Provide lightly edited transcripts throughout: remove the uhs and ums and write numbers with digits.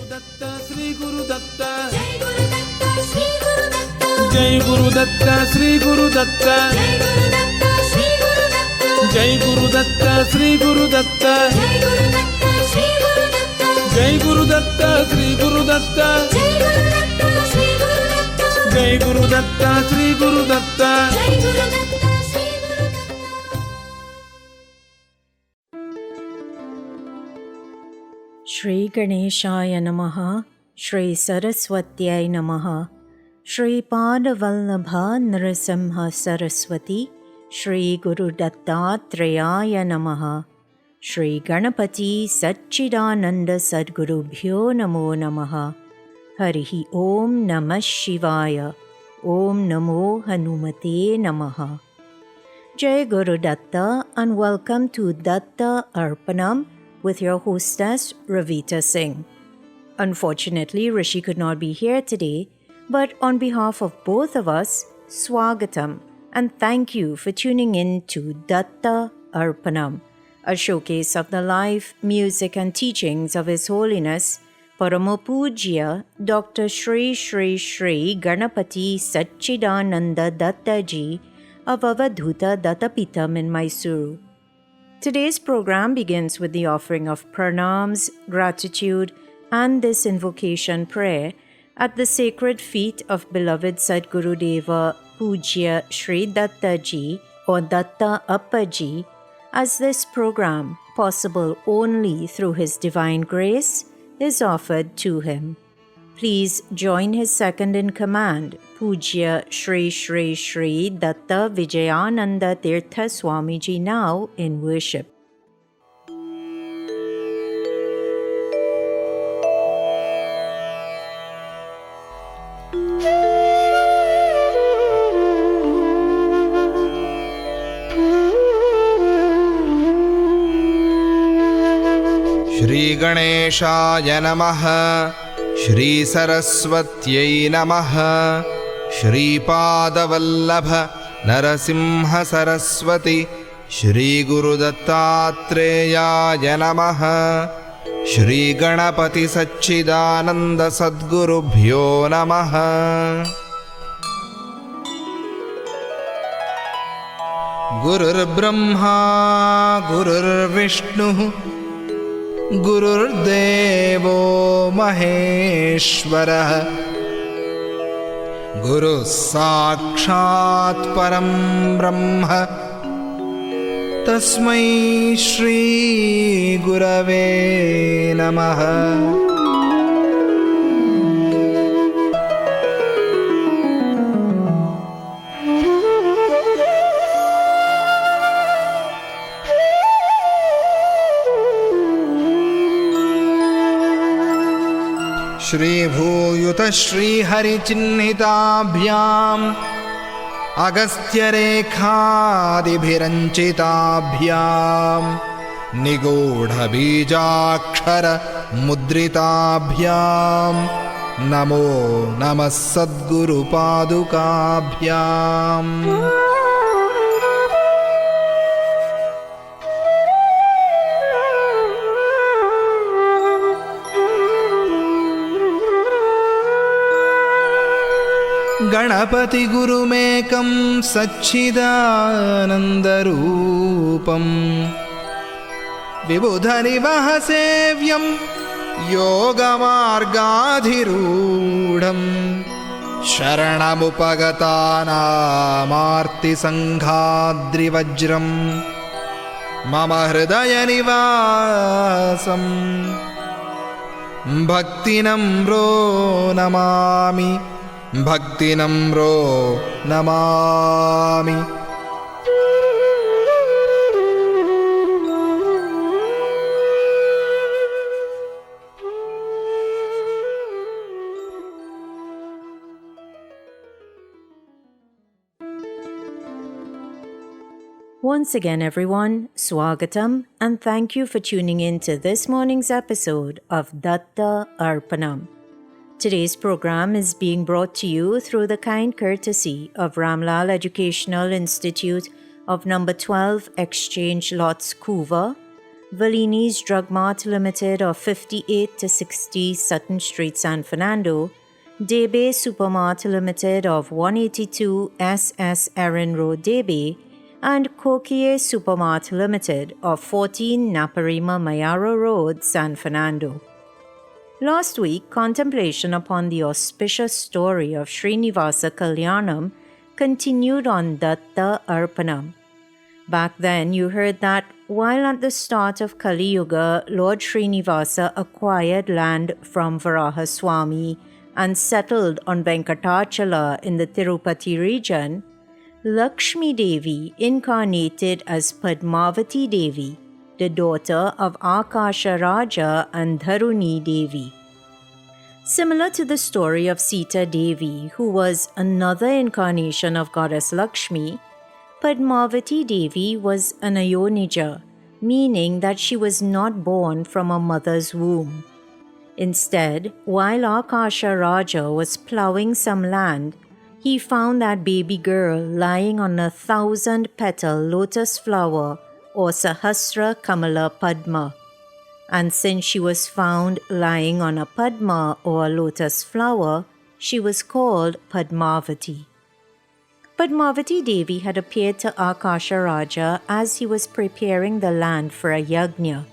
Datta Sri Guru Datta Jai Guru Datta Sri Guru Datta Jai Guru Datta Sri Guru Datta Jai Guru Datta Sri Guru Datta Jai Guru Datta Sri Guru Datta. Shri Ganeshaya Namaha, Shri Saraswatyai Namaha, Shri Padavallabha Narasimha Saraswati, Shri Guru Dattatreya Namaha, Shri Ganapati Satchidananda Sadgurubhyo Namo Namaha, Harihi Om Namah Shivaya, Om Namo Hanumate Namaha. Jai Guru Datta and welcome to Datta Arpanam with your hostess Ravita Singh. Unfortunately, Rishi could not be here today, but on behalf of both of us, Swagatam and thank you for tuning in to Datta Arpanam, a showcase of the life, music and teachings of His Holiness Paramapujya Dr. Shri Shri Shri Ganapati Satchidananda Datta Ji of Avadhuta Dattapitam in Mysuru. Today's program begins with the offering of pranams, gratitude, and this invocation prayer at the sacred feet of beloved Sadguru Deva Pujya Shri Datta Ji or Datta Appa Ji, as this program, possible only through His divine grace, is offered to him. Please join his second in command, Pujya Shri Shri Shri Datta Vijayananda Tirtha Swamiji, now in worship. Shri Ganeshaya Namaha, Shri Saraswatyai Namaha, Shri Padavallabha Narasimha Saraswati, Shri Guru Dattatreya Namaha, Shri Ganapati Satchidananda Sadgurubhyo Namaha. Gurur Brahma Gurur Vishnu Gururdevo Maheshwarah, Guru Sakshat Param Brahma, Tasmai Shri Gurave Namaha. Shri Bhuyuta Shri Hari Chinnhitabhyam Agastya Rekhadibhiranchitabhyam Nigodha Bijakshara Mudritabhyam Namo Namah Sadguru Padukabhyam. Ganapati Gurumekam Satchidanandarupam Vibhudhanivahasevyam Yogamargadhirudham Sharanamupagatanaamarti Sanghadrivajram Mama Hridaya Nivasam Bhaktinamro Namami Bhakti Namro Namami. Once again, everyone, Swagatam, and thank you for tuning in to this morning's episode of Datta Arpanam. Today's program is being brought to you through the kind courtesy of Ramlal Educational Institute of Number 12 Exchange Lots, Couva, Vellini's Drug Mart Limited of 58 to 60 Sutton Street, San Fernando, Debe Supermart Limited of 182 SS Erin Road, Debe, and Kokie Supermart Limited of 14 Naparima Mayaro Road, San Fernando. Last week, contemplation upon the auspicious story of Srinivasa Kalyanam continued on Datta Arpanam. Back then, you heard that while at the start of Kali Yuga, Lord Srinivasa acquired land from Varaha Swami and settled on Venkatachala in the Tirupati region, Lakshmi Devi incarnated as Padmavati Devi, the daughter of Akasha Raja and Dharuni Devi. Similar to the story of Sita Devi, who was another incarnation of Goddess Lakshmi, Padmavati Devi was an Ayonija, meaning that she was not born from a mother's womb. Instead, while Akasha Raja was ploughing some land, he found that baby girl lying on a 1,000-petal lotus flower or Sahasra Kamala Padma. And since she was found lying on a Padma or a lotus flower, she was called Padmavati. Padmavati Devi had appeared to Akasha Raja as he was preparing the land for a yajna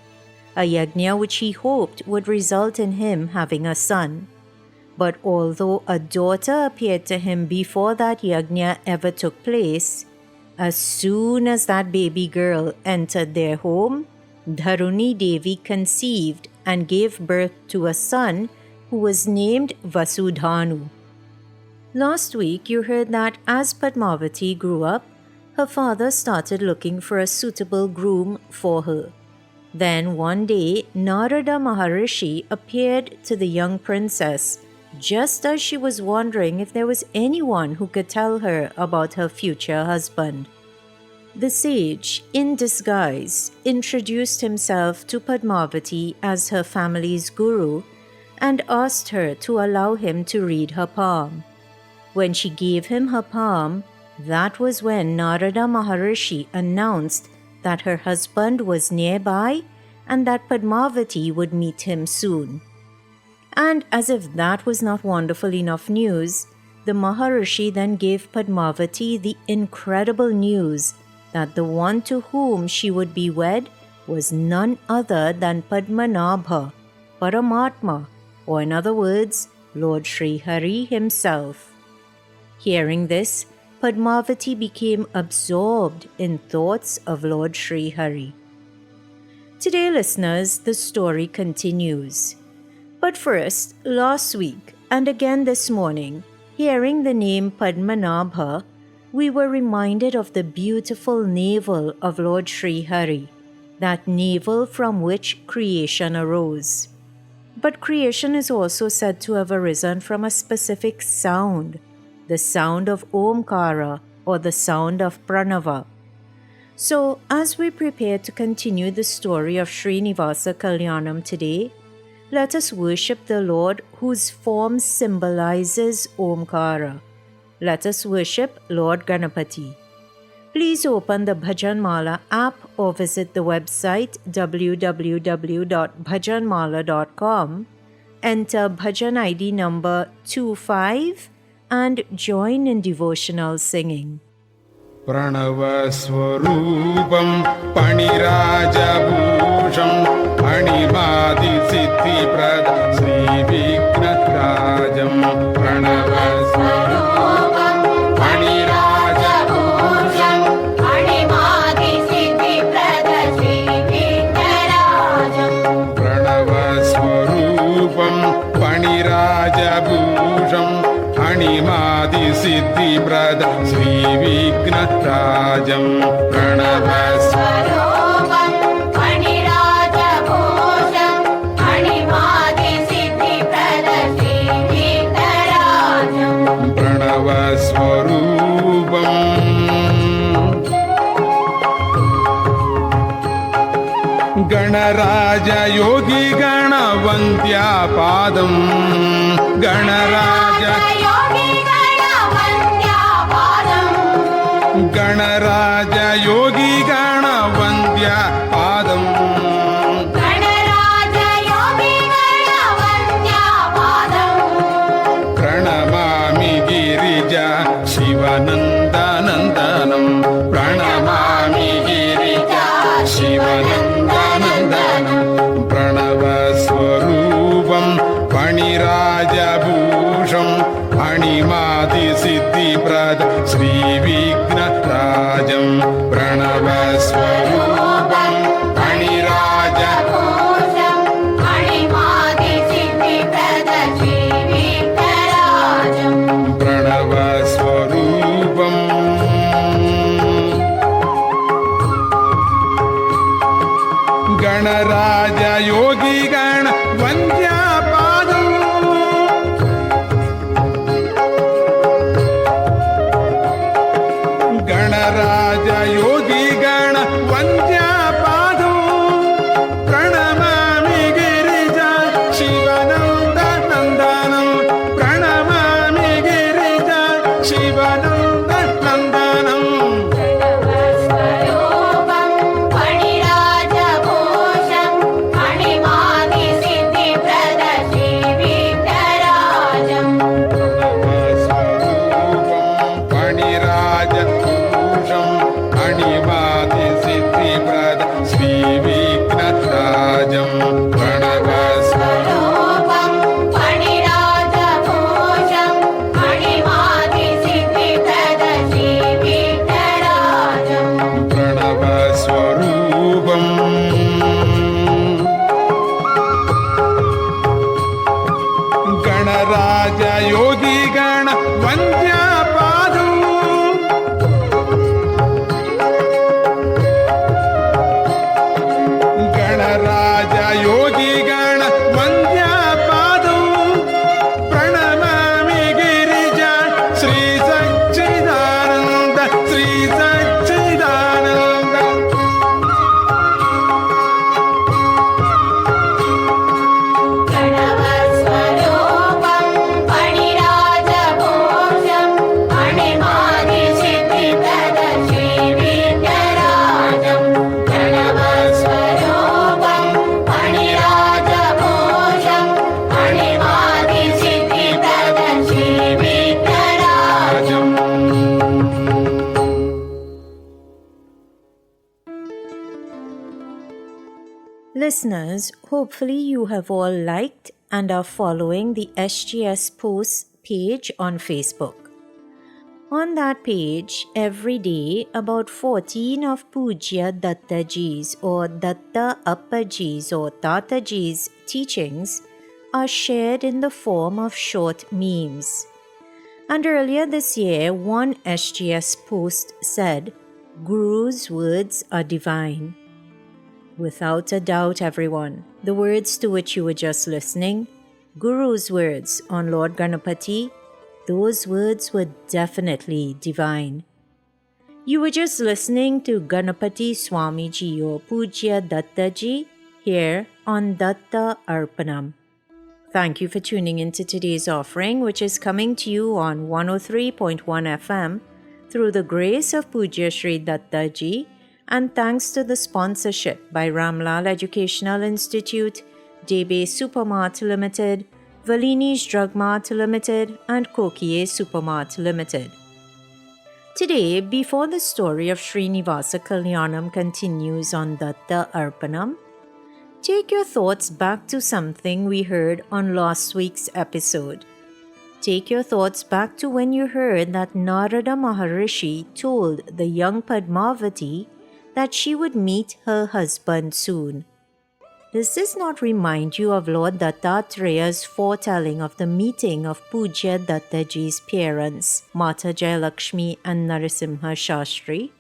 which he hoped would result in him having a son. But although a daughter appeared to him before that yajna ever took place, as soon as that baby girl entered their home, Dharuni Devi conceived and gave birth to a son who was named Vasudhanu. Last week, you heard that as Padmavati grew up, her father started looking for a suitable groom for her. Then one day, Narada Maharishi appeared to the young princess just as she was wondering if there was anyone who could tell her about her future husband. The sage, in disguise, introduced himself to Padmavati as her family's guru and asked her to allow him to read her palm. When she gave him her palm, that was when Narada Maharishi announced that her husband was nearby and that Padmavati would meet him soon. And as if that was not wonderful enough news, the Maharishi then gave Padmavati the incredible news that the one to whom she would be wed was none other than Padmanabha, Paramatma, or in other words, Lord Sri Hari himself. Hearing this, Padmavati became absorbed in thoughts of Lord Sri Hari. Today, listeners, the story continues. But first, last week and again this morning, hearing the name Padmanabha, we were reminded of the beautiful navel of Lord Sri Hari, that navel from which creation arose. But creation is also said to have arisen from a specific sound, the sound of Omkara or the sound of Pranava. So, as we prepare to continue the story of Srinivasa Kalyanam today, let us worship the Lord whose form symbolizes Omkara. Let us worship Lord Ganapati. Please open the Bhajanmala app or visit the website www.bhajanmala.com, enter Bhajan ID number 25 and join in devotional singing. Pranavaswarupam Panirajabhusham Animadi-siddhi-prad Sri-Vignatrajam Pranavaswarupam Panirajabhusham Animadi-siddhi-prad Sri-Vignatrajam Pranavaswarupam Panirajabhusham Animadi-siddhi-prad Sri-Vignatrajam Pranavaswarupam Panirajabhusham Animadi-siddhi-prad Sri-Vignatrajam Pranavaswarupam Ganaraja Yogi Ganavantya Padam Ganaraja Ganaraja Yogi Ganavantya Padam सिद्धिप्रद श्रीविघ्नराजं प्रणवस्वरूपं फणिराजघोषं मणिमादिसिद्धिप्रद श्रीविघ्नराजं प्रणवस्वरूपम् गणराज योगिगण वन्द्यापादम् गणराज योगिगण वन्द्यापादम् प्रणमामि गिरिजा शिवनन्दनन्दनं प्रणमामि गिरिजा शिवनन्दनन्दनम् स्वरूपं फणिराजघोषं मणिमादिसिद्धिप्रद श्रीविघ्नराजं फणिराजभूषं अणिमादिसिद्धिप्रद श्रीविघ्नराजं प्रणवस्वरूपं स्वरूपं फणिराजघोषं मणिमादिसिद्धिप्रद श्रीविघ्नराजं प्रणवस्वरूपम् गणराज योगिगण वन्द्यापादम् गणराज योगिगण वन्द्यापादम् प्रणमामि गिरिजा श्री सच्चिदानन्द श्री सच्चिदानन्द प्रणवस्वरूपं फणिराजघोषं मणिमादिसिद्धिप्रद श्रीविघ्नराजं प्रणवस्वरूपं फणिराजघोषं मणिमादिसिद्धिप्रद श्रीविघ्नराजं Listeners, hopefully you have all liked and are following the SGS Posts page on Facebook. On that page, every day, about 14 of Pujya Dattaji's or Datta Arpanam's or Tataji's teachings are shared in the form of short memes. And earlier this year, one SGS post said, Guru's words are divine. Without a doubt, everyone, the words to which you were just listening, Guru's words on Lord Ganapati, those words were definitely divine. You were just listening to Ganapati Swamiji or Pujya Dattaji here on Datta Arpanam. Thank you for tuning into today's offering, which is coming to you on 103.1 FM through the grace of Pujya Sri Dattaji, and thanks to the sponsorship by Ramlal Educational Institute, Debe Supermart Limited, Valini's Drug Mart Limited, and Kokie Supermart Limited. Today, before the story of Srinivasa Kalyanam continues on Datta Arpanam, take your thoughts back to something we heard on last week's episode. Take your thoughts back to when you heard that Narada Maharishi told the young Padmavati that she would meet her husband soon. Does this not remind you of Lord Dattatraya's foretelling of the meeting of Pujya Dattaji's parents, Mata Jayalakshmi and Narasimha Shastri?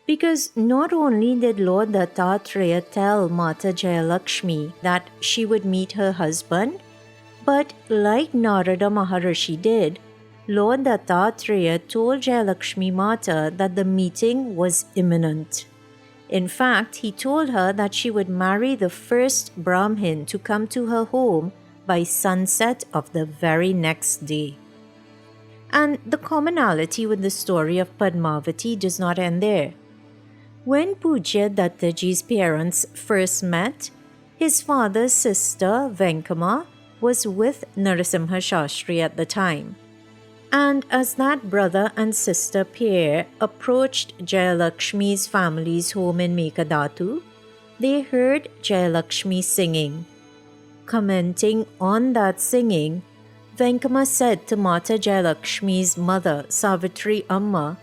Because not only did Lord Dattatreya tell Mata Jayalakshmi that she would meet her husband, but like Narada Maharishi did, Lord Dattatreya told Jayalakshmi Mata that the meeting was imminent. In fact, he told her that she would marry the first Brahmin to come to her home by sunset of the very next day. And the commonality with the story of Padmavati does not end there. When Pujya Dattaji's parents first met, his father's sister Venkama was with Narasimha Shastri at the time. And as that brother and sister pair approached Jayalakshmi's family's home in Mekadatu, they heard Jayalakshmi singing. Commenting on that singing, Venkama said to Mata Jayalakshmi's mother, Savitri Amma,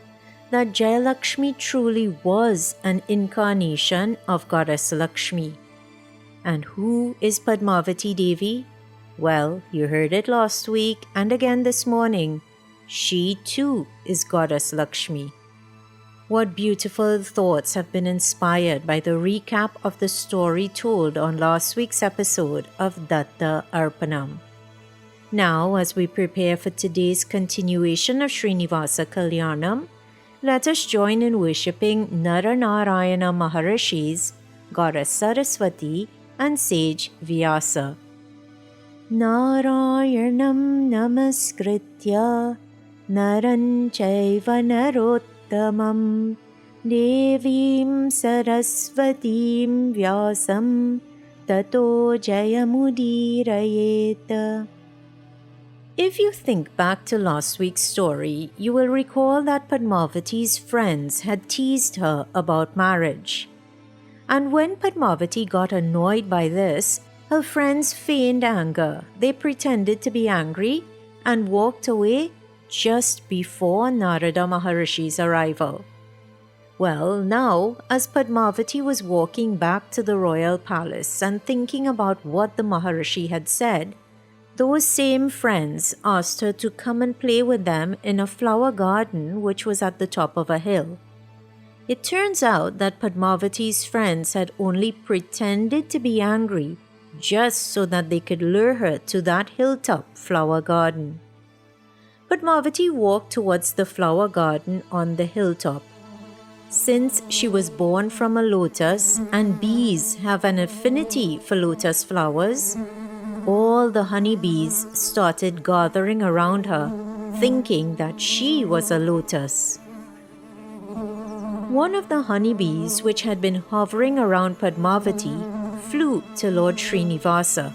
that Jayalakshmi truly was an incarnation of Goddess Lakshmi. And who is Padmavati Devi? Well, you heard it last week and again this morning. She too is Goddess Lakshmi. What beautiful thoughts have been inspired by the recap of the story told on last week's episode of Datta Arpanam. Now, as we prepare for today's continuation of Srinivasa Kalyanam, let us join in worshipping Naranarayana Maharishis, Goddess Saraswati, and Sage Vyasa. Narayanam namaskritya naran chaiva narottamam devim sarasvatim vyasam tato jayamudirayet. If you think back to last week's story, you will recall that Padmavati's friends had teased her about marriage. And when Padmavati got annoyed by this, her friends feigned anger. They pretended to be angry and walked away just before Narada Maharishi's arrival. Well, now, as Padmavati was walking back to the royal palace and thinking about what the Maharishi had said, those same friends asked her to come and play with them in a flower garden which was at the top of a hill. It turns out that Padmavati's friends had only pretended to be angry just so that they could lure her to that hilltop flower garden. Padmavati walked towards the flower garden on the hilltop. Since she was born from a lotus and bees have an affinity for lotus flowers, all the honeybees started gathering around her, thinking that she was a lotus. One of the honeybees which had been hovering around Padmavati flew to Lord Srinivasa.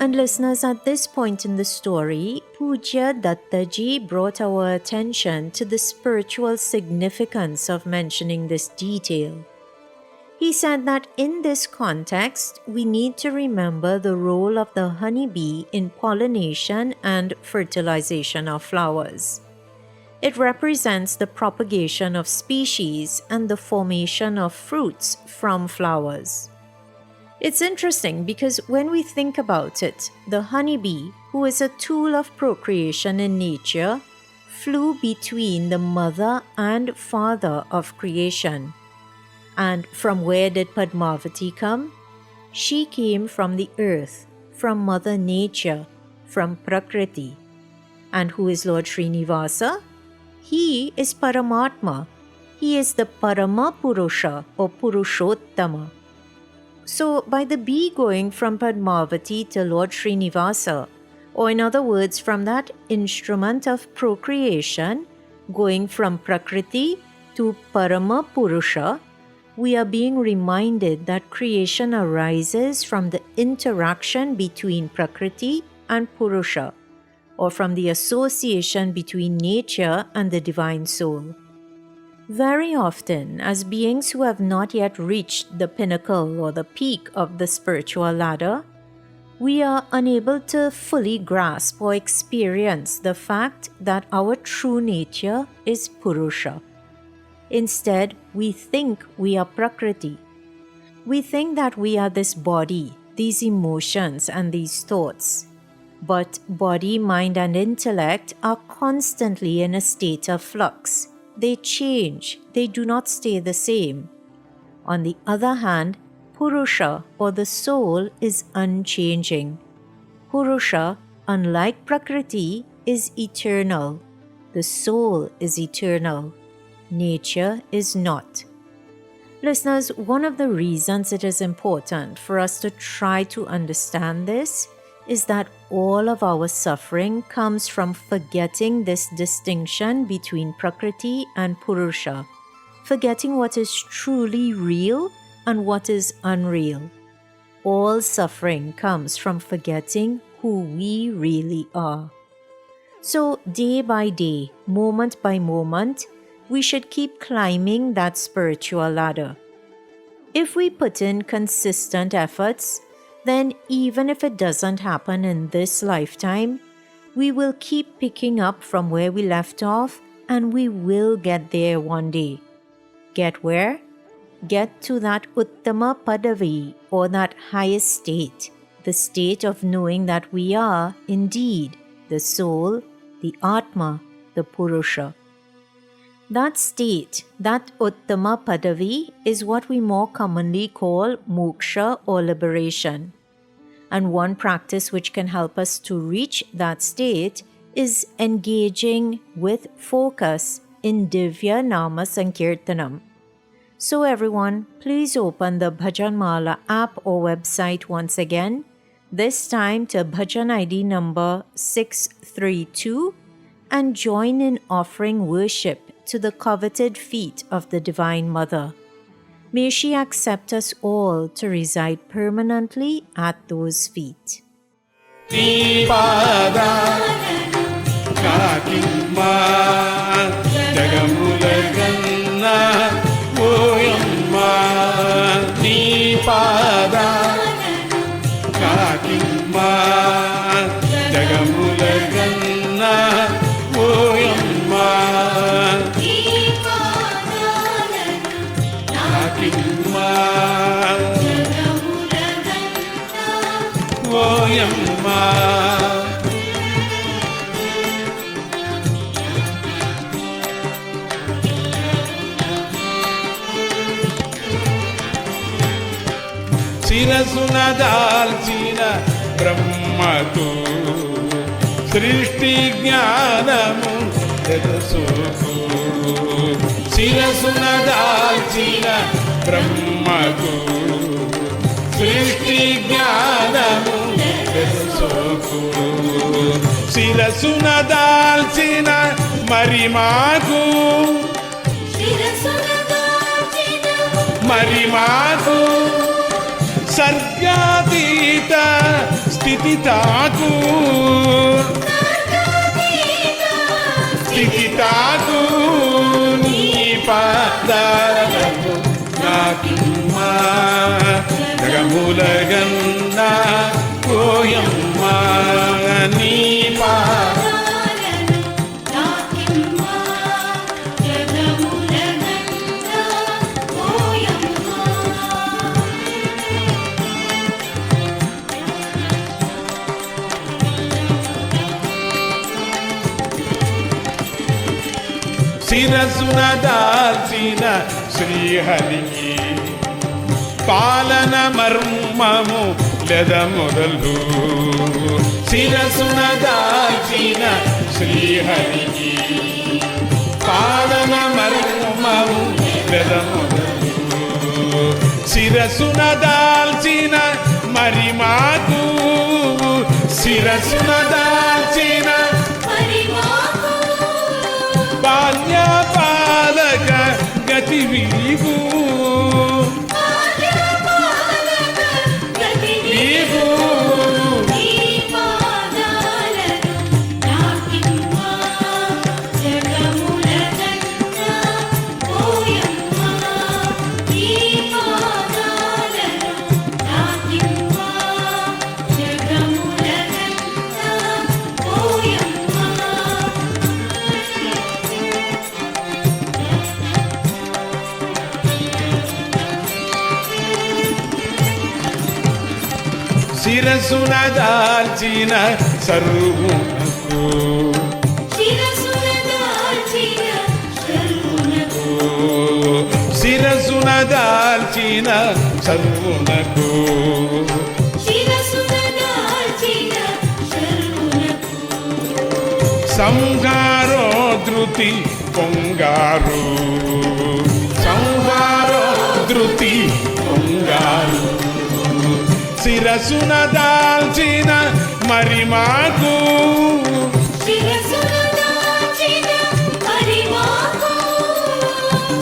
And listeners, at this point in the story, Pujya Dattaji brought our attention to the spiritual significance of mentioning this detail. He said that in this context, we need to remember the role of the honeybee in pollination and fertilization of flowers. It represents the propagation of species and the formation of fruits from flowers. It's interesting because when we think about it, the honeybee, who is a tool of procreation in nature, flew between the mother and father of creation. And from where did Padmavati come? She came from the earth, from Mother Nature, from Prakriti. And who is Lord Srinivasa? He is Paramatma. He is the Parama Purusha or Purushottama. So, by the bee going from Padmavati to Lord Srinivasa, or in other words, from that instrument of procreation, going from Prakriti to Parama Purusha, we are being reminded that creation arises from the interaction between Prakriti and Purusha, or from the association between nature and the divine soul. Very often, as beings who have not yet reached the pinnacle or the peak of the spiritual ladder, we are unable to fully grasp or experience the fact that our true nature is Purusha. Instead, we think we are Prakriti. We think that we are this body, these emotions, and these thoughts. But body, mind, and intellect are constantly in a state of flux. They change, they do not stay the same. On the other hand, Purusha, or the soul, is unchanging. Purusha, unlike Prakriti, is eternal. The soul is eternal. Nature is not. Listeners, one of the reasons it is important for us to try to understand this is that all of our suffering comes from forgetting this distinction between Prakriti and Purusha, forgetting what is truly real and what is unreal. All suffering comes from forgetting who we really are. So, day by day, moment by moment, we should keep climbing that spiritual ladder. If we put in consistent efforts, then even if it doesn't happen in this lifetime, We will keep picking up from where we left off, and we will get there one day. Get where? Get to that Uttama Padavi, or that highest state, the state of knowing that we are, indeed, the soul, the Atma, the Purusha. That state, that Uttama Padavi, is what we more commonly call moksha or liberation. And one practice which can help us to reach that state is engaging with focus in Divya Nama Sankirtanam. So everyone, please open the Bhajanmala app or website once again, this time to Bhajan ID number 632, and join in offering worship to the coveted feet of the Divine Mother. May she accept us all to reside permanently at those feet. శిరసునదాల్చిన బ్రహ్మకు సృష్టి జ్ఞానము తెలుసుకో. శిరసునదాల్చిన బ్రహ్మకు సృష్టి జ్ఞానము తెలుసుకో. శిరసునదాల్చిన మరి మాకు సర్గాతీత స్థితి తాకు నీ పాదాలకు నాకిమ్మా జగములగన్నా కోయమ్మా నీ శిరసున దాల్చిన శ్రీహరికి పాలన మర్మము లెద మొదలు. శిరసున దాల్చిన శ్రీహరికి పాలన మర్మము లెద మొదలు. శిరసున దాల్చిన మరి మాకు శిరసున దాల్చిన బాల్యపాలక గతి వీగు శిరసున దాల్చిన సర్వునకు శిరసున దాల్చిన సర్వునకు సంహారో ధృతి పొంగారు సంహారో ధృతి పొంగారు. శిరసున దాల్చిన మరి మాకు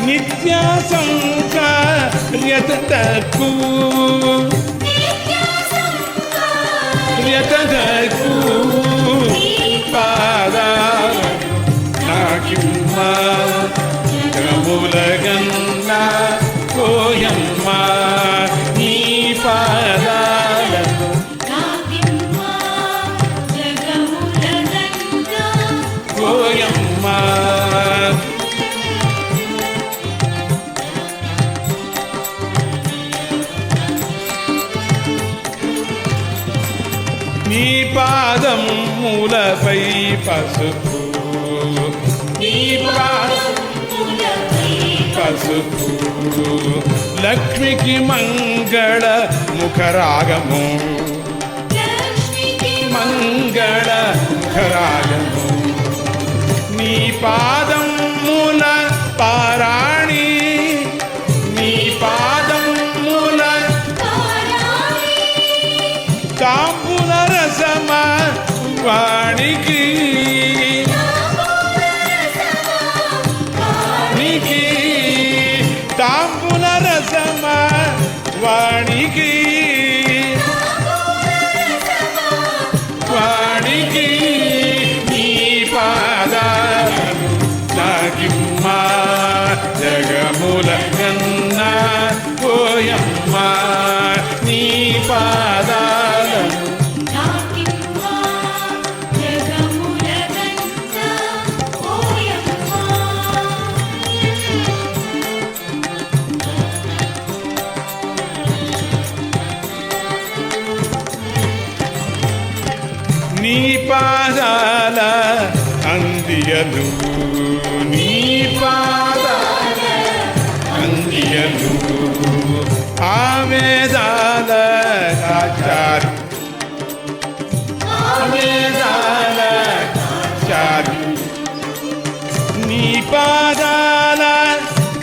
నిత్య సంకార్యతకు పాదాలకు నాకిమ్మా జగములగన్నా కోయమ్మా నీ పాదాలకు పాదం మూలపై పసుపు నీ పాదం పసుపు లక్ష్మికి మంగళ ముఖరాగము మంగళ ముఖరాగము నీ పాదం మూల పారాణి నీ పాదం మూల తాంబూల రసమ వాణికి తాంబూల రసమ వాణికి వాణికి నీ పాదాలను నాకిమ్మ జగముల గన్న ఓయమ్మ నీ పాదాలను నీ పాదాల అందియలు నీ పాదాల అందియలు ఆవేదాల ఆచార్య ఆవేదాల ఆచార్య నీ పాదాల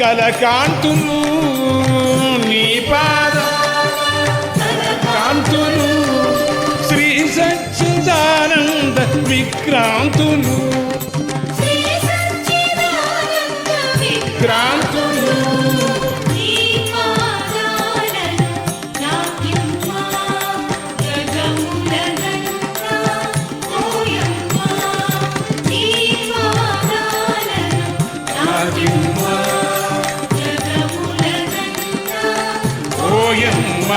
కలకాంతులు నీ పాదాల కాంతులు శ్రీ సచ్చిదానంద విక్రాంతులు విక్రాంతులు ఓయమ్మ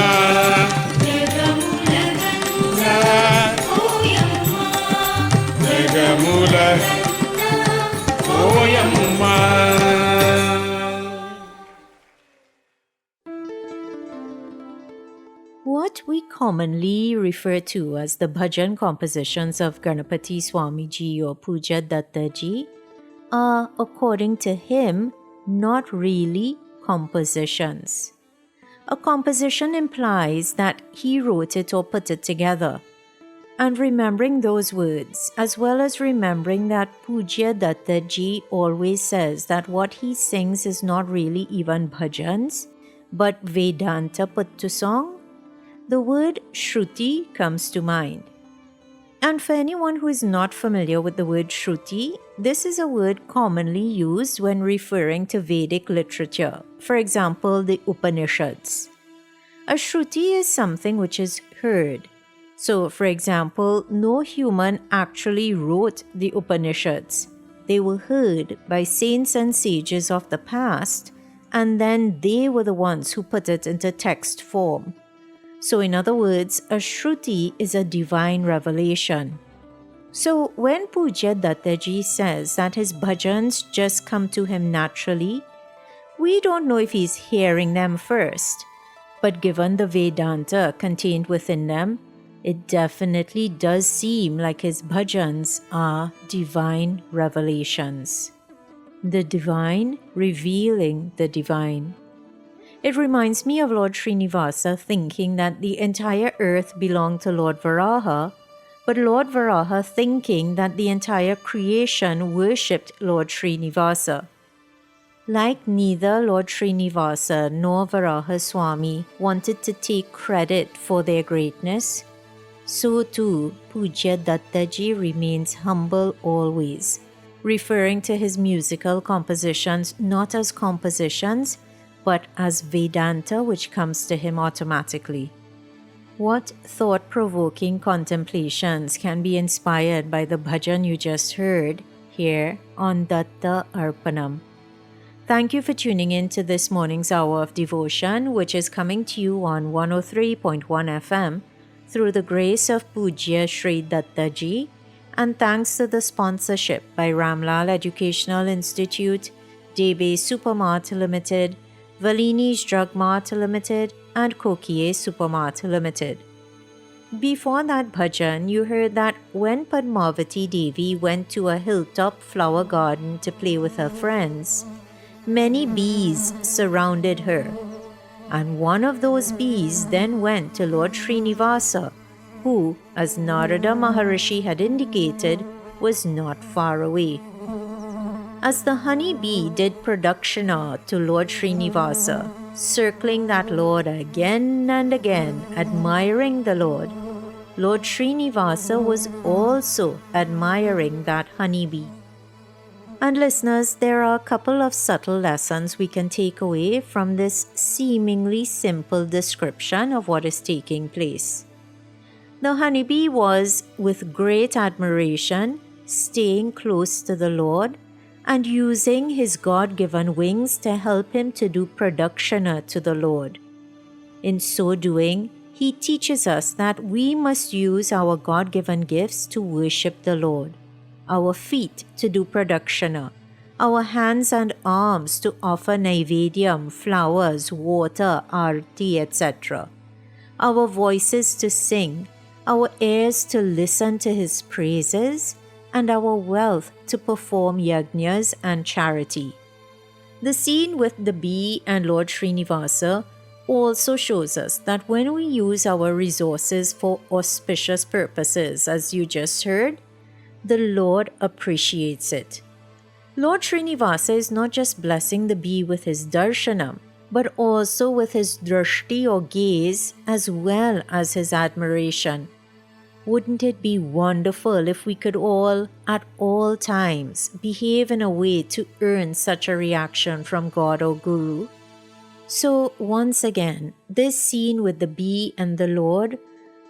జగముల ఓయమ్మ. What we commonly refer to as the bhajan compositions of Ganapati Swamiji or Puja Dattaji are, according to him, not really compositions. A composition implies that he wrote it or put it together. And remembering those words, as well as remembering that Pujya Dattaji always says that what he sings is not really even bhajans, but Vedanta put to song, the word Shruti comes to mind. And for anyone who is not familiar with the word Shruti, this is a word commonly used when referring to Vedic literature, for example, the Upanishads. A Shruti is something which is heard. So, for example, no human actually wrote the Upanishads. They were heard by saints and sages of the past, and then they were the ones who put it into text form. So, in other words, a Shruti is a divine revelation. So, when Pujya Dattaji says that his bhajans just come to him naturally, we don't know if he's hearing them first. But given the Vedanta contained within them, it definitely does seem like his bhajans are divine revelations. The divine revealing the divine. It reminds me of Lord Srinivasa thinking that the entire earth belonged to Lord Varaha, but Lord Varaha thinking that the entire creation worshipped Lord Srinivasa. Like neither Lord Srinivasa nor Varaha Swami wanted to take credit for their greatness, so too Pujya Dattaji remains humble always, referring to his musical compositions not as compositions, but as Vedanta which comes to him automatically. What thought-provoking contemplations can be inspired by the bhajan you just heard here on Datta Arpanam. Thank you for tuning in to this morning's hour of devotion, which is coming to you on 103.1 FM through the grace of Pujya Sri Dattaji, and thanks to the sponsorship by Ramlal Educational Institute, Debe Supermart Limited, Valini's Drug Mart Limited, and Kokie Supermart Limited. Before that bhajan, you heard that when Padmavati Devi went to a hilltop flower garden to play with her friends, many bees surrounded her. And one of those bees then went to Lord Srinivasa, who, as Narada Maharishi had indicated, was not far away. As the honey bee did pradakshina to Lord Srinivasa, circling that Lord again and again, admiring the Lord, Lord Srinivasa was also admiring that honey bee. And listeners, there are a couple of subtle lessons we can take away from this seemingly simple description of what is taking place. The honeybee was, with great admiration, staying close to the Lord and using his God-given wings to help him to do pradakshina to the Lord. In so doing, he teaches us that we must use our God-given gifts to worship the Lord, our feet to do pradakshina, our hands and arms to offer naivedyam, flowers, water, arti, etc., our voices to sing, our ears to listen to his praises, and our wealth to perform yajnas and charity. The scene with the bee and Lord Srinivasa also shows us that when we use our resources for auspicious purposes, as you just heard, the Lord appreciates it. Lord Srinivasa is not just blessing the bee with his darshanam, but also with his drashti or gaze as well as his admiration. Wouldn't it be wonderful if we could all, at all times, behave in a way to earn such a reaction from God or Guru? So, once again, this scene with the bee and the Lord,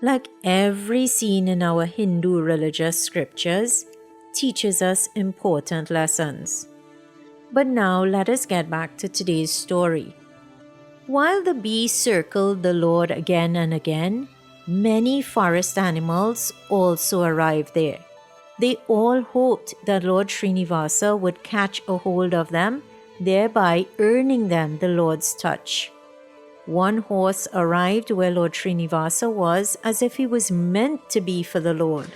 like every scene in our Hindu religious scriptures, teaches us important lessons. But now let us get back to today's story. While the bee circled the Lord again and again, many forest animals also arrived there. They all hoped that Lord Srinivasa would catch a hold of them, thereby earning them the Lord's touch. One horse arrived where Lord Srinivasa was as if he was meant to be for the Lord.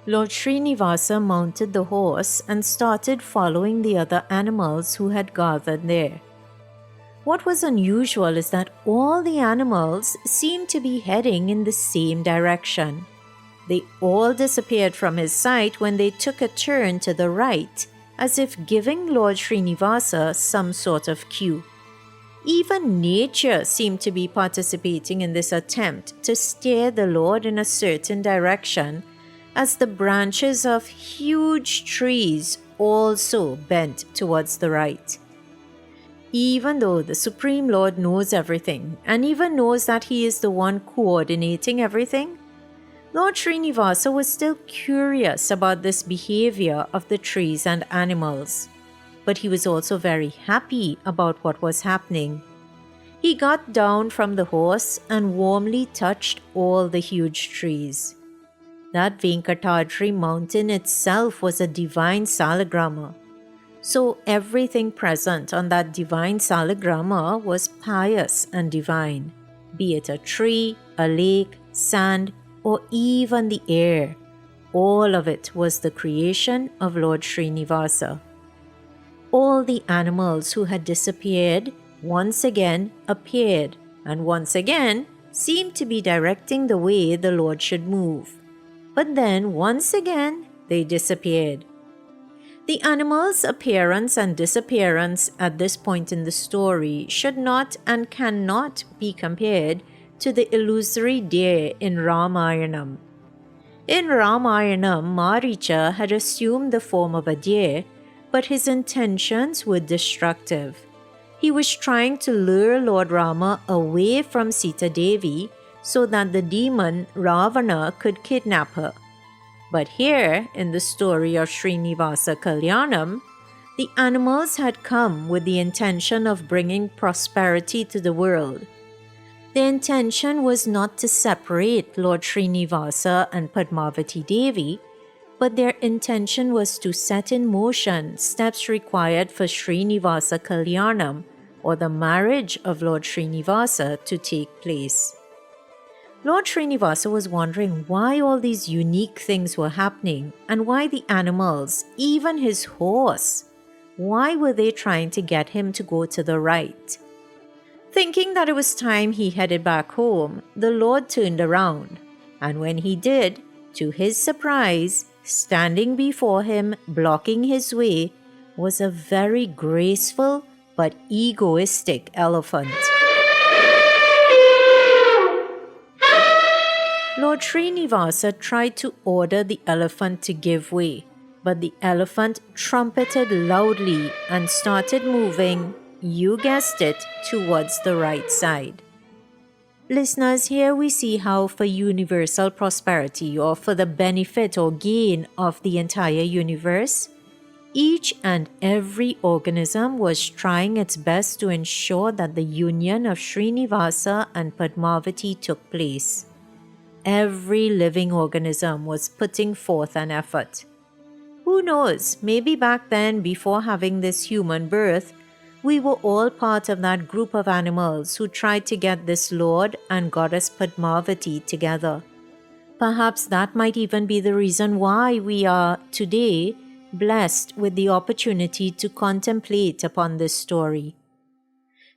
Lord Srinivasa mounted the horse and started following the other animals who had gathered there. What was unusual is that all the animals seemed to be heading in the same direction. They all disappeared from his sight when they took a turn to the right, as if giving Lord Srinivasa some sort of cue. Even nature seemed to be participating in this attempt to steer the Lord in a certain direction, as the branches of huge trees also bent towards the right. Even though the Supreme Lord knows everything and even knows that he is the one coordinating everything, Lord Srinivasa was still curious about this behavior of the trees and animals. But he was also very happy about what was happening. He got down from the horse and warmly touched all the huge trees. That Venkatadri mountain itself was a divine salagrama. So everything present on that divine salagrama was pious and divine, be it a tree, a lake, sand, or even the air. All of it was the creation of Lord Srinivasa. All the animals who had disappeared once again appeared and once again seemed to be directing the way the Lord should move. But then once again they disappeared. The animals' appearance and disappearance at this point in the story should not and cannot be compared to the illusory deer in Ramayanam. In Ramayanam, Maricha had assumed the form of a deer, but his intentions were destructive. He was trying to lure Lord Rama away from Sita Devi so that the demon Ravana could kidnap her. But here, in the story of Srinivasa Kalyanam, the animals had come with the intention of bringing prosperity to the world. The intention was not to separate Lord Srinivasa and Padmavati Devi, but their intention was to set in motion steps required for Srinivasa Kalyanam, or the marriage of Lord Srinivasa to take place. Lord Srinivasa was wondering why all these unique things were happening and why the animals, even his horse, why were they trying to get him to go to the right? Thinking that it was time he headed back home, the Lord turned around, and when he did, to his surprise, standing before him, blocking his way, was a very graceful but egoistic elephant. Lord Srinivasa tried to order the elephant to give way, but the elephant trumpeted loudly and started moving, you guessed it, towards the right side. Listeners, here we see how for universal prosperity or for the benefit or gain of the entire universe, each and every organism was trying its best to ensure that the union of Srinivasa and Padmavati took place. Every living organism was putting forth an effort. Who knows, maybe back then, before having this human birth, we were all part of that group of animals who tried to get this Lord and Goddess Padmavati together. Perhaps that might even be the reason why we are, today, blessed with the opportunity to contemplate upon this story.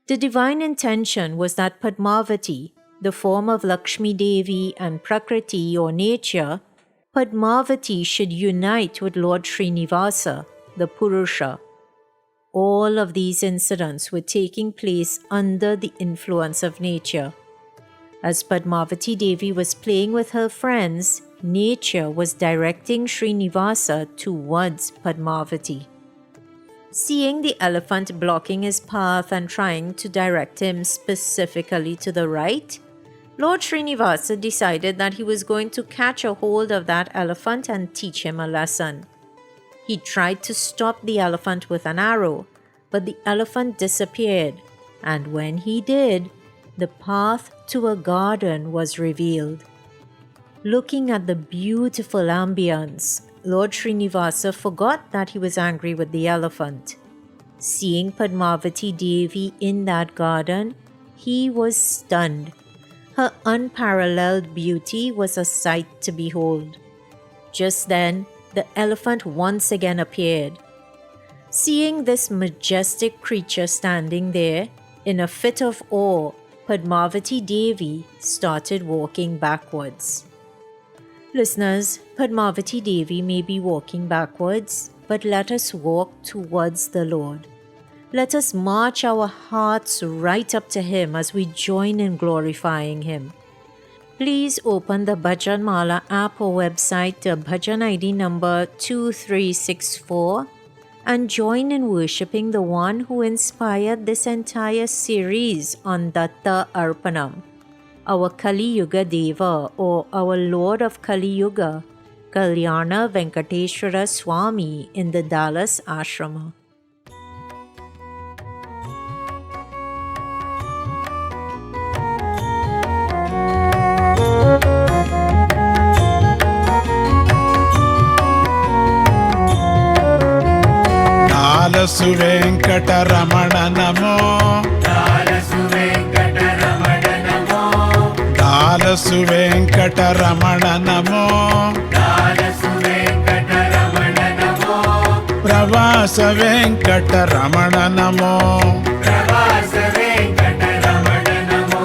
The divine intention was that Padmavati, the form of Lakshmi Devi and Prakriti or nature, Padmavati should unite with Lord Srinivasa, the Purusha. All of these incidents were taking place under the influence of nature. As Padmavati Devi was playing with her friends, nature was directing Srinivasa towards Padmavati. Seeing the elephant blocking his path and trying to direct him specifically to the right, Lord Srinivasa decided that he was going to catch a hold of that elephant and teach him a lesson. He tried to stop the elephant with an arrow, but the elephant disappeared, and when he did, the path to a garden was revealed. Looking at the beautiful ambience, Lord Srinivasa forgot that he was angry with the elephant. Seeing Padmavati Devi in that garden, he was stunned. Her unparalleled beauty was a sight to behold. Just then, the elephant once again appeared. Seeing this majestic creature standing there, in a fit of awe, Padmavati Devi started walking backwards. Listeners, Padmavati Devi may be walking backwards, but let us walk towards the Lord. Let us march our hearts right up to Him as we join in glorifying Him. Please open the Bhajan Mala app or website to Bhajan ID number 2364 and join in worshipping the one who inspired this entire series on Datta Arpanam, our Kali Yuga Deva or our Lord of Kali Yuga, Kalyana Venkateshwara Swami in the Dallas Ashrama. Dalasu Venkataramana Namo, Dalasu Venkataramana Namo, Dalasu Venkataramana Namo, Dalasu Venkataramana Namo, Pravasa Venkataramana Namo, Pravasa Venkataramana Namo,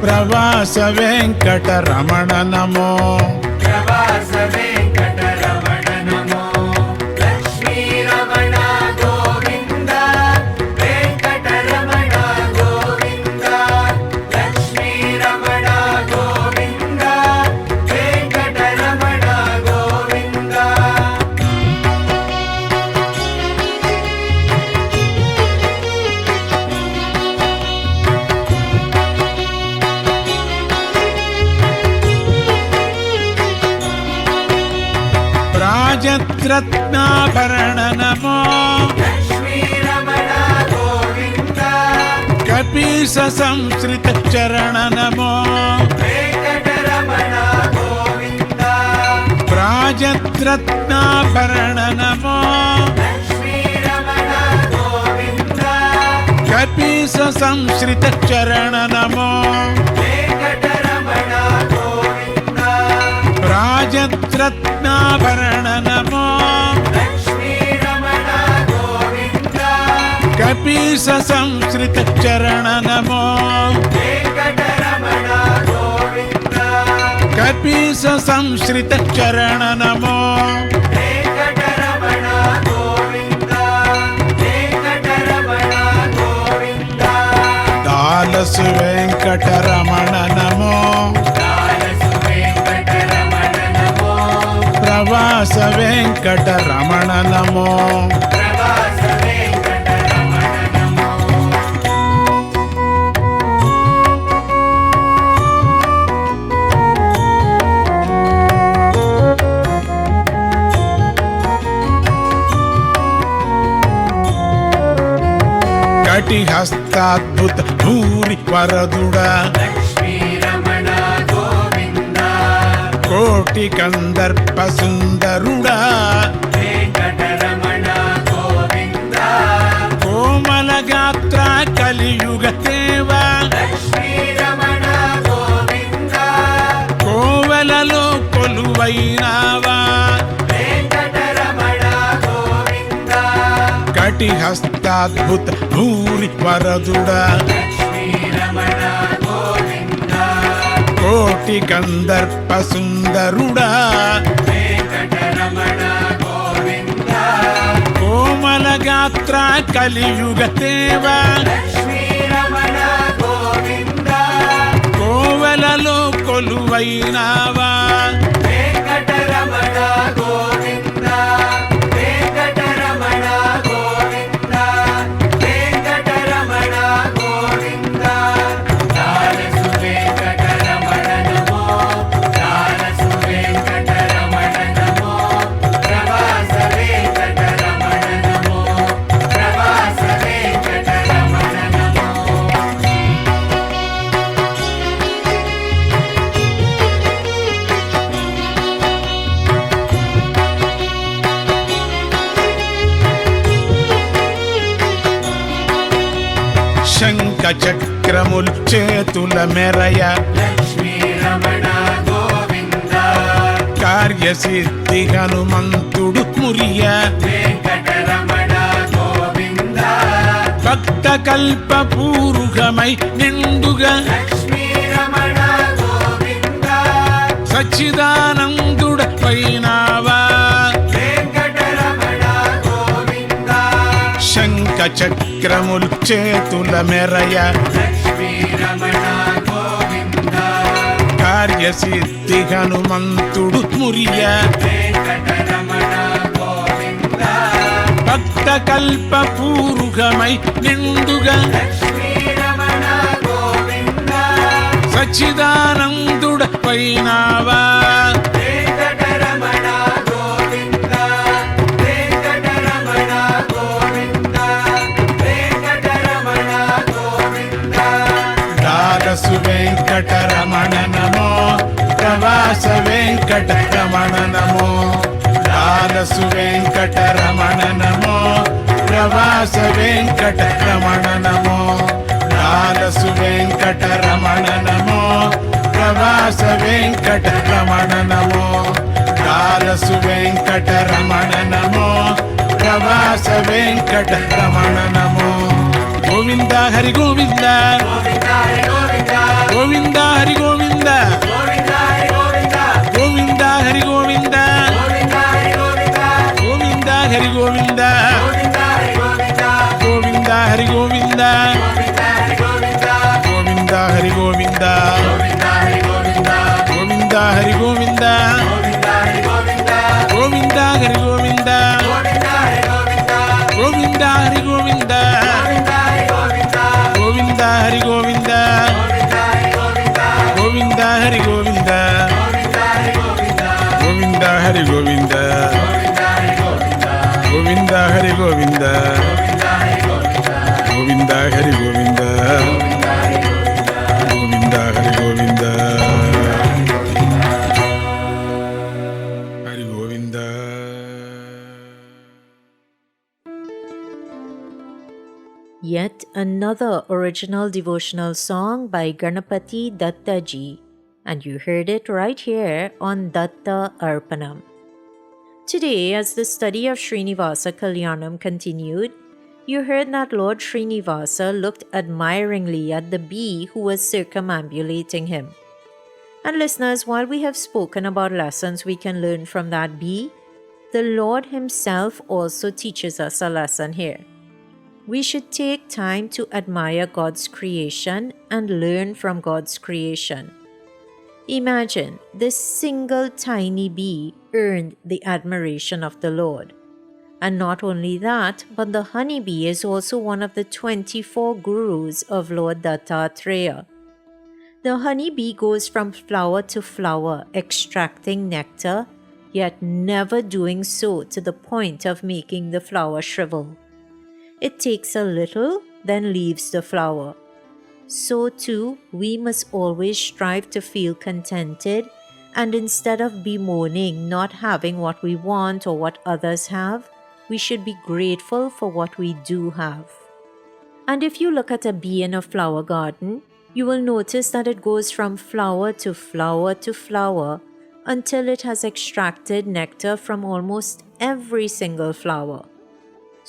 Pravasa Venkataramana Namo, Pravasa Venkataramana Namo, Lakshmi Ramana Govinda, Venkataramana Govinda, Lakshmi Ramana Govinda, Venkataramana Govinda. Rajatratnabharana Namo, Lakshmi Ramana Govinda, Kapisa Samsrita Charana Namo, Venkataramana Govinda, Rajatratnabharana Namo, Lakshmi Ramana Govinda, కపీస సంశ్రిత చరణ నమో వెంకటరమణ గోవింద రాజరత్నాభరణ నమో లక్ష్మీరమణ గోవింద కపీస సంశ్రిత చరణ నమో వెంకటరమణ గోవింద కపీస సంశ్రిత చరణ నమో వెంకటరమణ గోవింద వెంకటరమణ గోవింద దాలసు వెంకటరమణ నమో లాలసు వెంకటరమణ నమో ప్రవాస వెంకటరమణ నమో ప్రవాస వెంకటరమణ నమో కటిహస్తాద్భుత భూరి వరదుడా లక్ష్మీరమణ గోవింద కోటి కందర్ప సుందరుడా వెంకటరమణ గోవింద కోమల గాత్ర కలియుగ దేవా లక్ష్మీరమణ గోవింద కోవెలలో కొలువైనావా వెంకటరమణ గోవింద కటిహస్తాద్భుత భూరి వరదుడా లక్ష్మీరమణ గోవింద కోటి కందర్ప సుందరుడా వెంకటరమణ గోవింద కోమల గాత్ర కలియుగ దేవా లక్ష్మీరమణ గోవింద కోవెలలో కొలువైనావా వెంకటరమణ గోవింద వెంకటరమణ గోవింద వెంకటరమణ గోవింద లాలసు వెంకటరమణ నమో లాలసు వెంకటరమణ నమో ప్రవాస వెంకటరమణ నమో ప్రవాస వెంకటరమణ నమో శంఖ చక్రములు చేతుల మెరయ లక్ష్మీరమణ గోవింద కార్యసిద్ధి హనుమంతుడు మురియ వెంకటరమణ గోవింద భక్త కల్ప పూరుగమై నిండుగా లక్ష్మీరమణ గోవింద సచ్చిదానందుడ పైనావా వెంకటరమణ గోవింద శంఖ చక్రములు చేతుల మెరయ లక్ష్మీరమణ గోవింద కార్యసిద్ధి హనుమంతుడు మురియ వెంకటరమణ గోవింద భక్త కల్ప పూరుగమై నిండుగా లక్ష్మీరమణ గోవింద సచ్చిదానందుడ పైనావా వెంకటరమణ గోవింద వెంకటరమణ గోవింద వెంకటరమణ గోవింద దాలసు వెంకటరమణ నమో ప్రవాస వెంకటరమణ నమో దాలసు వెంకటరమణ నమో ప్రవాస వెంకటరమణ నమో దాలసు వెంకటరమణ నమో ప్రవాస వెంకటరమణ నమో దాలసు వెంకటరమణ నమో ప్రవాస వెంకటరమణ నమో Govinda Hari Govinda Govinda Hari Govinda Govinda Hari Govinda Govinda Hari Govinda Govinda Hari Govinda Govinda Hari Govinda Govinda Hari Govinda Govinda Hari Govinda Govinda Hari Govinda Govinda Hari Govinda Govinda Hari Govinda Govinda Govinda Hari Govinda Govinda Hari Govinda Govinda Hari Govinda Govinda Hari Govinda Govinda Hari Govinda Govinda Hari Govinda Govinda Hari Govinda Hari Govinda yet another original devotional song by Ganapati Datta ji, and you heard it right here on Datta Arpanam. Today, as the study of Srinivasa Kalyanam continued, you heard that Lord Srinivasa looked admiringly at the bee who was circumambulating him. And listeners, while we have spoken about lessons we can learn from that bee, the Lord Himself also teaches us a lesson here. We should take time to admire God's creation and learn from God's creation. Imagine this single tiny bee earned the admiration of the Lord. And not only that, but the honeybee is also one of the 24 gurus of Lord Dattatreya. The honeybee goes from flower to flower, extracting nectar, yet never doing so to the point of making the flower shrivel. It takes a little, then leaves the flower. So too, we must always strive to feel contented, and instead of bemoaning not having what we want or what others have, we should be grateful for what we do have. And if you look at a bee in a flower garden, you will notice that it goes from flower to flower to flower until it has extracted nectar from almost every single flower.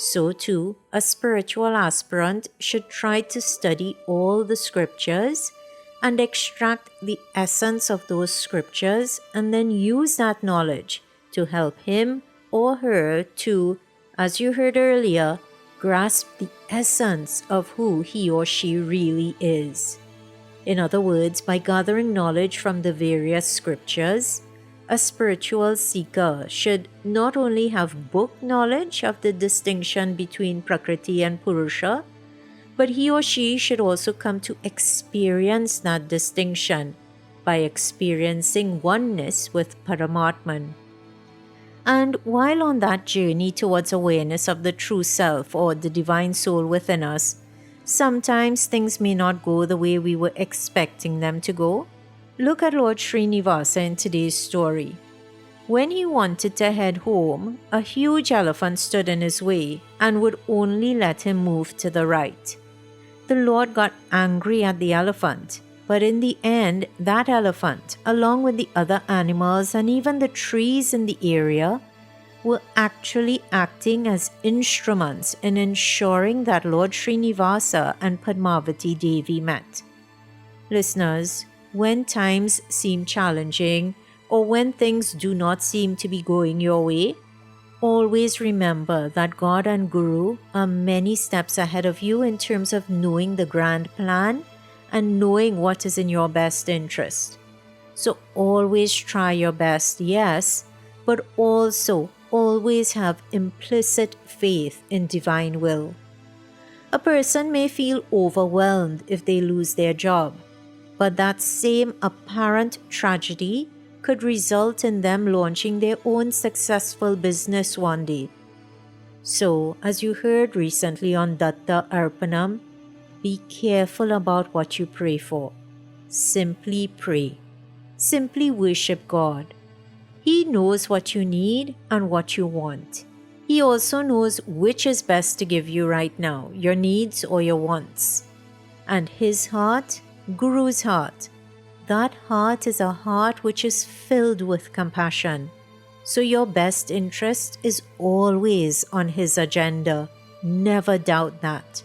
So too, a spiritual aspirant should try to study all the scriptures and extract the essence of those scriptures and then use that knowledge to help him or her to, as you heard earlier, grasp the essence of who he or she really is. In other words, by gathering knowledge from the various scriptures, a spiritual seeker should not only have book knowledge of the distinction between Prakriti and Purusha, but he or she should also come to experience that distinction by experiencing oneness with Paramatman. And while on that journey towards awareness of the true self or the divine soul within us, sometimes things may not go the way we were expecting them to go. Look at Lord Srinivasa in today's story. When he wanted to head home, a huge elephant stood in his way and would only let him move to the right. The Lord got angry at the elephant, but in the end, that elephant, along with the other animals and even the trees in the area, were actually acting as instruments in ensuring that Lord Srinivasa and Padmavati Devi met. Listeners, when times seem challenging or when things do not seem to be going your way, always remember that God and Guru are many steps ahead of you in terms of knowing the grand plan and knowing what is in your best interest. So always try your best, yes, but also always have implicit faith in divine will. A person may feel overwhelmed if they lose their job, but that same apparent tragedy could result in them launching their own successful business one day. So, as you heard recently on Datta Arpanam, be careful about what you pray for. Simply pray. Simply worship God. He knows what you need and what you want. He also knows which is best to give you right now, your needs or your wants. And His heart, Guru's heart, that heart is a heart which is filled with compassion. So your best interest is always on His agenda. Never doubt that.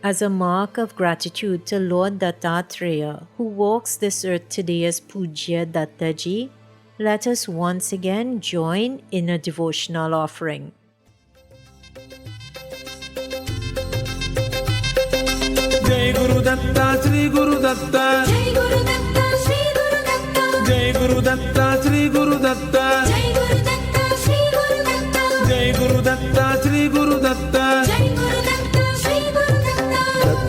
As a mark of gratitude to Lord Dattatreya, who walks this earth today as Pujya Dattaji, let us once again join in a devotional offering. Jai Guru Datta, Shri Guru Datta. Jai Guru Datta, Shri Guru Datta. Jai Guru Datta, Shri Guru Datta. Jai Guru Datta, Shri Guru Datta. Jai Guru Datta, Shri Guru Datta. Jai Guru Datta, Shri Guru Datta.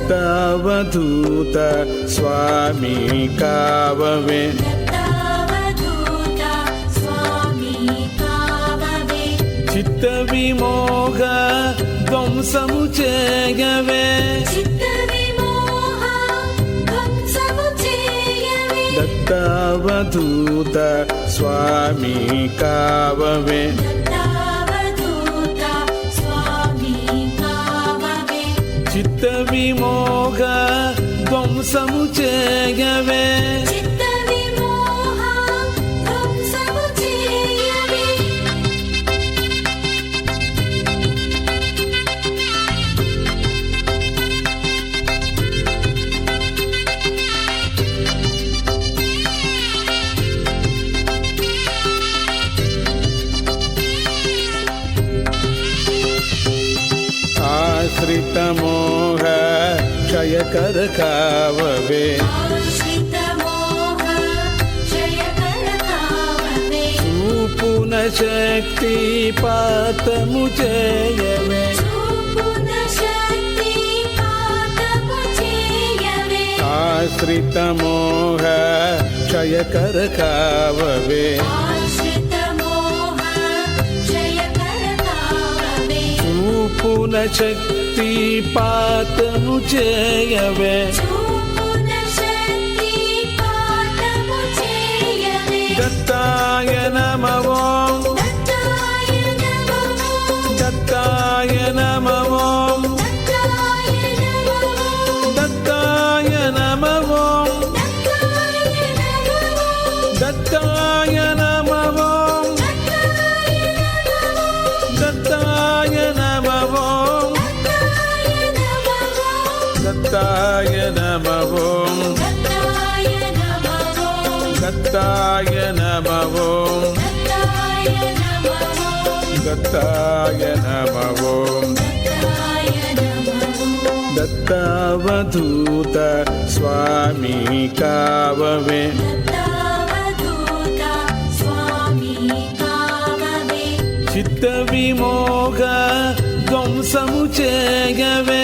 Dattavadhuta Swami Kavave Dattavadhuta Swami Kavave. Chitta Vimoha Dvamsamu Cheyave. Chitta Vimoha Dvamsamu Cheyave. Dattavadhuta Swami Kavave Dattavadhuta Swami Kavave. Chitta చిత్త విమోహ ధ్వంసము చేయవే చిత్త విమోహ ధ్వంసము చేయవే ఆశ్రిత మోహ క్షయకర కావవే ఆశ్రిత మోహ క్షయకర కావవే చూపున శక్తి పాతము చేయవే చూపున శక్తి పాతము చేయవే ఆశ్రిత మోహ క్షయకర కావవే ఆశ్రిత మోహ క్షయకర కావవే చూపున శక్తి పాతము చేయవే చూపున శక్తి పాతము చేయవే దత్తాయ నమః దత్తాయ నమః దత్తాయ నమః దత్తాయ నమః దత్తాయ నమః దత్తాయ నమః దత్తాయ నమః దత్తాయ నమః దత్తాయ నమః దత్తావధూత స్వామి కావవే చిత్త విమోహ ధ్వంసము చేయవే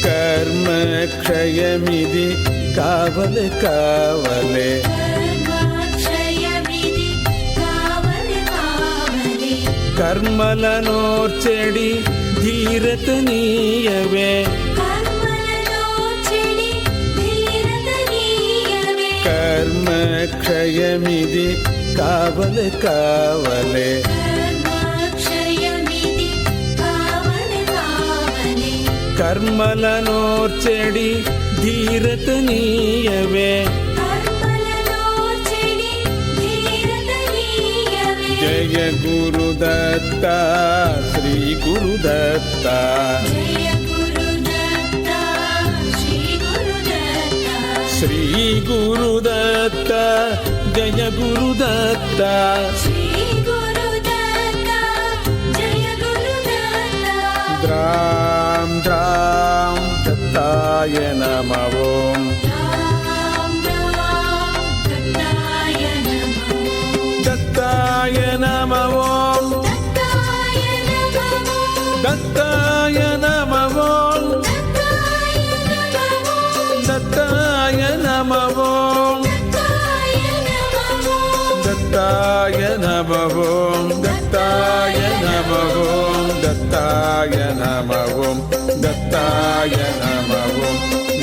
కర్మ క్షయమిది కావలే కావలే కర్మలనోర్చెడి ధీరత నీయవే కర్మ క్షయమిది కావలే కావలే కర్మలనోర్చెడి ధీరత నీయవే జయ గురుదత్త శ్రీ గురుదత్త శ్రీ గురుదత్త జయ గురుదత్త ద్రాం ద్రాం దత్తాయ నమః దత్తాయ నమః దత్తాయ నమః దత్తాయ నమః దత్తాయ నమః దత్తాయ నమః దత్తాయ నమః దత్తాయ నమః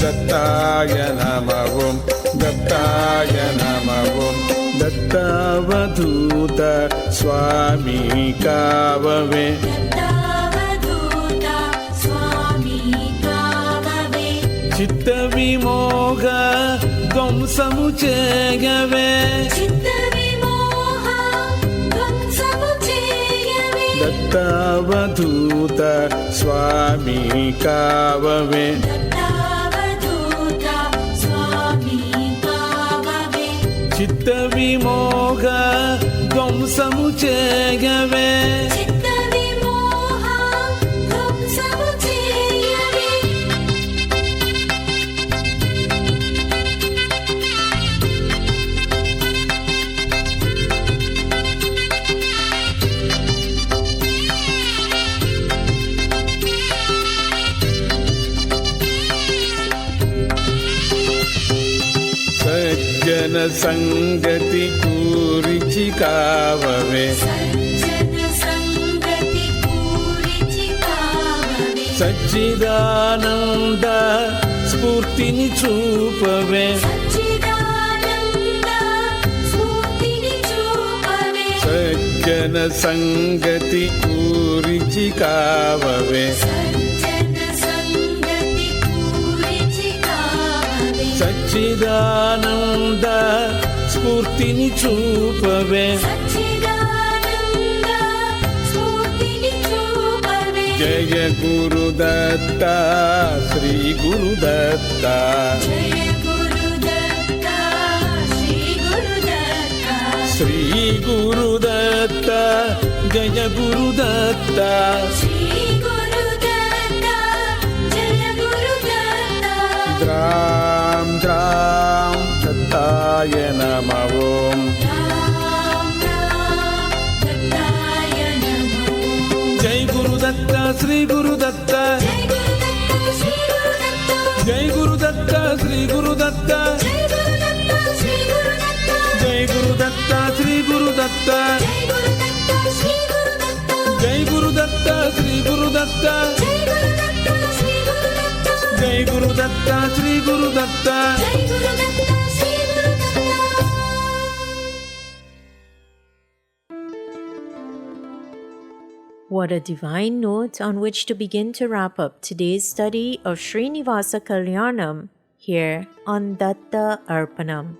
దత్తాయ నమః దత్తాయ నమః దత్తావధూత స్వామి కావవే చిత్త విమోహ ధ్వంసము చేయవే దత్తావధూత స్వామి కావవే చిత్త విమోహ ధ్వంసము చేయవే సంగతి కూరిచి కావవే సజ్జన సంగతి కూరిచి కావవే సచ్చిదానంద స్ఫూర్తిని చూపవే సచ్చిదానంద స్ఫూర్తిని చూపవే సజ్జన సంగతి కూరిచి కావవే సజ్జన సంగతి కూరిచి కావవే సచ్చిదానంద స్ఫూర్తిని చూపవే సచ్చిదానంద స్ఫూర్తిని చూపవే జయ గురుదత్త శ్రీ గురుదత్త జయ గురుదత్త శ్రీ గురుదత్త శ్రీ గురుదత్త జయ గురుదత్త శ్రీ గురుదత్త జయ గురుదత్త ద్రాం ద్రాం దత్తాయ నమః ఓం రామ రామ దత్తాయ నమో జై గురుదత్త శ్రీ గురుదత్త జయ గురుదత్త శ్రీ గురుదత్త జై గురుదత్త శ్రీ గురుదత్త జయ గురుదత్త శ్రీ గురుదత్త జై గురుదత్త శ్రీ గురుదత్త జయ గురుదత్త శ్రీ గురుదత్త జై గురుదత్త శ్రీ గురుదత్త జయ Gurudatta Shri Gurudatta What a divine note on which to begin to wrap up today's study of Srinivasa Kalyanam here on Datta Arpanam.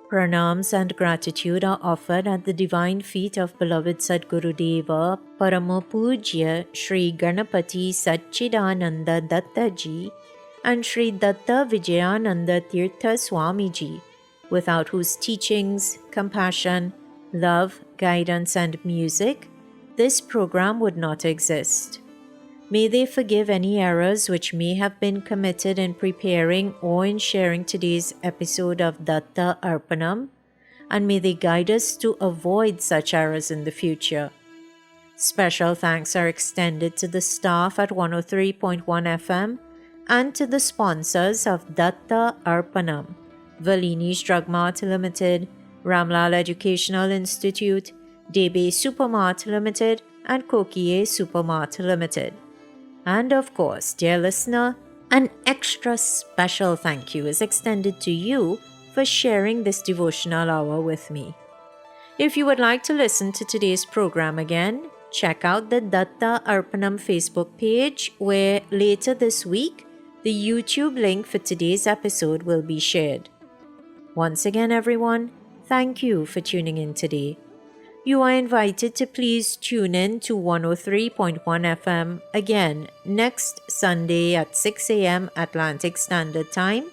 Pranams and gratitude are offered at the divine feet of beloved Sadgurudeva Paramapujya Sri Ganapati Satchidananda Datta Ji and Sri Datta Vijayananda Tirtha Swami Ji, without whose teachings, compassion, love, guidance and music this program would not exist. May they forgive any errors which may have been committed in preparing or in sharing today's episode of Datta Arpanam, and may they guide us to avoid such errors in the future. Special thanks are extended to the staff at 103.1 FM and to the sponsors of Datta Arpanam, Valini's Drug Mart Limited, Ramlal Educational Institute, Debe Supermart Limited, and Kokie Supermart Limited. And of course, dear listener, an extra special thank you is extended to you for sharing this devotional hour with me. If you would like to listen to today's program again, check out the Datta Arpanam Facebook page, where later this week, the YouTube link for today's episode will be shared. Once again, everyone, thank you for tuning in today. You are invited to please tune in to 103.1 FM again next Sunday at 6 a.m. Atlantic Standard Time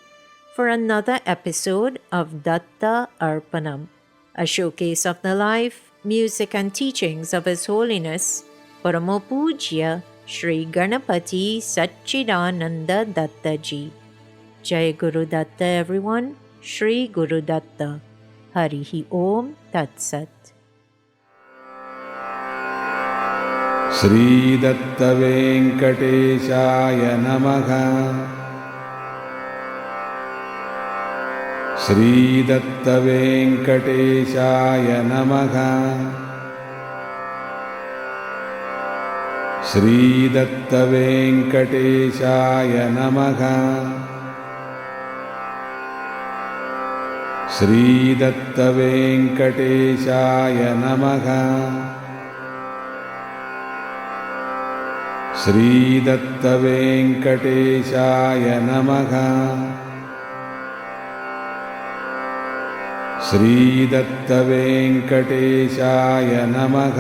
for another episode of Datta Arpanam, a showcase of the life, music and teachings of His Holiness Paramapujya Sri Ganapati Satchidananda Datta Ji. Jai Guru Datta everyone, Sri Guru Datta. Harihi Om Tat Sat. श्रीदत्तवेङ्कटेशाय नमः श्रीदत्तवेङ्कटेशाय नमः श्रीदत्तवेङ्कटेशाय नमः श्रीदत्तवेङ्कटेशाय नमः श्रीदत्तवेङ्कटेशाय नमः श्रीदत्तवेङ्कटेशाय नमः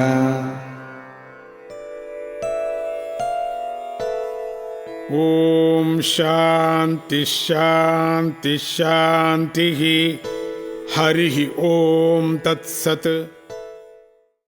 ॐ शान्ति शान्ति शान्तिः हरिः ॐ तत्सत्